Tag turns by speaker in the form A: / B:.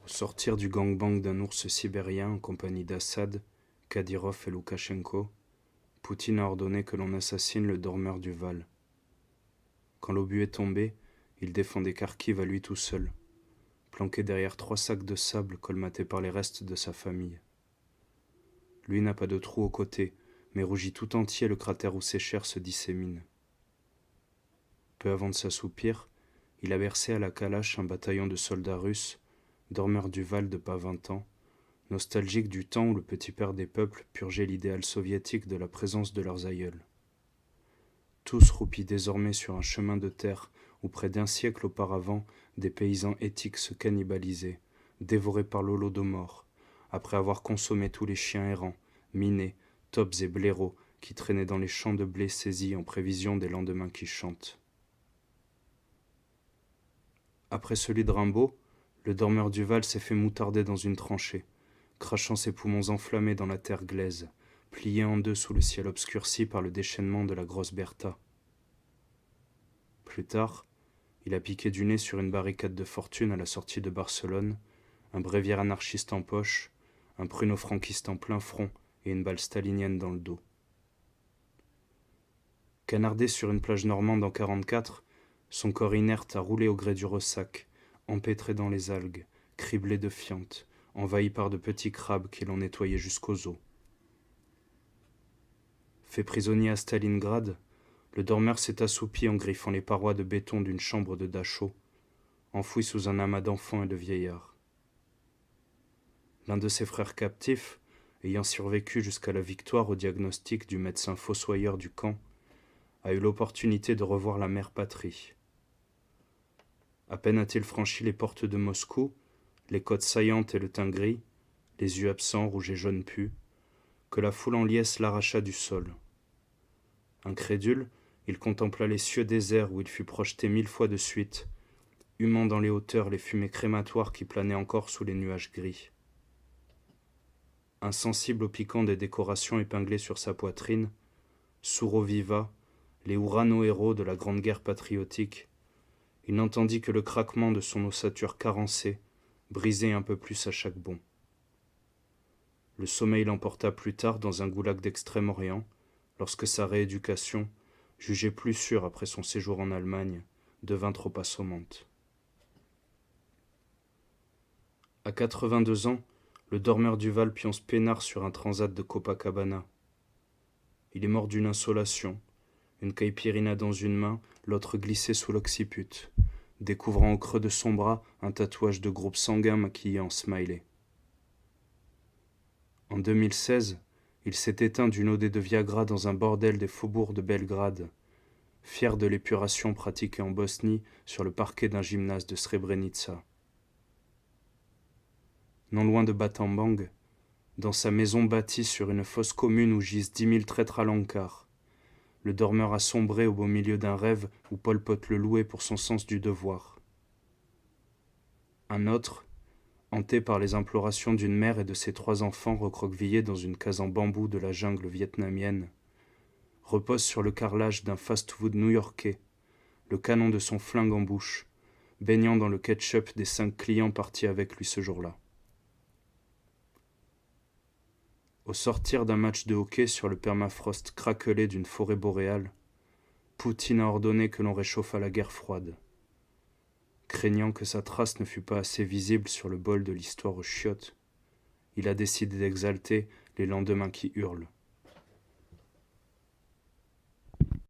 A: Au sortir du gangbang d'un ours sibérien en compagnie d'Assad, Kadyrov et Loukachenko, Poutine a ordonné que l'on assassine le dormeur du Val. Quand l'obus est tombé, il défendait Kharkiv à lui tout seul, planqué derrière 3 sacs de sable colmatés par les restes de sa famille. Lui n'a pas de trou au côté, mais rougit tout entier le cratère où ses chairs se disséminent. Peu avant de s'assoupir, il a bercé à la calache un bataillon de soldats russes, dormeurs du Val de pas 20 ans, nostalgiques du temps où le petit père des peuples purgeait l'idéal soviétique de la présence de leurs aïeuls. Tous roupis désormais sur un chemin de terre où près d'un siècle auparavant, des paysans éthiques se cannibalisaient, dévorés par l'holodomor, après avoir consommé tous les chiens errants, minés, taupes et blaireaux qui traînaient dans les champs de blé saisis en prévision des lendemains qui chantent. Après celui de Rimbaud, le dormeur du Val s'est fait moutarder dans une tranchée, crachant ses poumons enflammés dans la terre glaise, pliés en deux sous le ciel obscurci par le déchaînement de la grosse Bertha. Plus tard, il a piqué du nez sur une barricade de fortune à la sortie de Barcelone, un bréviaire anarchiste en poche, un pruno-franquiste en plein front et une balle stalinienne dans le dos. Canardé sur une plage normande en 44, son corps inerte a roulé au gré du ressac, empêtré dans les algues, criblé de fientes, envahi par de petits crabes qui l'ont nettoyé jusqu'aux os. Fait prisonnier à Stalingrad, le dormeur s'est assoupi en griffant les parois de béton d'une chambre de Dachau, enfoui sous un amas d'enfants et de vieillards. L'un de ses frères captifs, ayant survécu jusqu'à la victoire au diagnostic du médecin fossoyeur du camp, a eu l'opportunité de revoir la mère patrie. À peine a-t-il franchi les portes de Moscou, les côtes saillantes et le teint gris, les yeux absents, rouges et jaunes pus, que la foule en liesse l'arracha du sol. Incrédule, il contempla les cieux déserts où il fut projeté 1000 fois de suite, humant dans les hauteurs les fumées crématoires qui planaient encore sous les nuages gris. Insensible au piquant des décorations épinglées sur sa poitrine, sourd au viva, les Ourano-héros de la Grande Guerre patriotique, il n'entendit que le craquement de son ossature carencée, brisée un peu plus à chaque bond. Le sommeil l'emporta plus tard dans un goulag d'Extrême-Orient, lorsque sa rééducation, jugée plus sûre après son séjour en Allemagne, devint trop assommante. À 82 ans, le dormeur du Val pionce peinard sur un transat de Copacabana. Il est mort d'une insolation, une caipirina dans une main, l'autre glissée sous l'occiput, découvrant au creux de son bras un tatouage de groupe sanguin maquillé en smiley. En 2016, il s'est éteint d'une OD de Viagra dans un bordel des faubourgs de Belgrade, fier de l'épuration pratiquée en Bosnie sur le parquet d'un gymnase de Srebrenica. Non loin de Battambang, dans sa maison bâtie sur une fosse commune où gisent 10 000 traîtres à l'encart, le dormeur a sombré au beau milieu d'un rêve où Pol Pot le louait pour son sens du devoir. Un autre, hanté par les implorations d'une mère et de ses 3 enfants recroquevillés dans une case en bambou de la jungle vietnamienne, repose sur le carrelage d'un fast-food new-yorkais, le canon de son flingue en bouche, baignant dans le ketchup des 5 clients partis avec lui ce jour-là. Au sortir d'un match de hockey sur le permafrost craquelé d'une forêt boréale, Poutine a ordonné que l'on réchauffât la guerre froide. Craignant que sa trace ne fût pas assez visible sur le bol de l'histoire aux chiottes, il a décidé d'exalter les lendemains qui hurlent.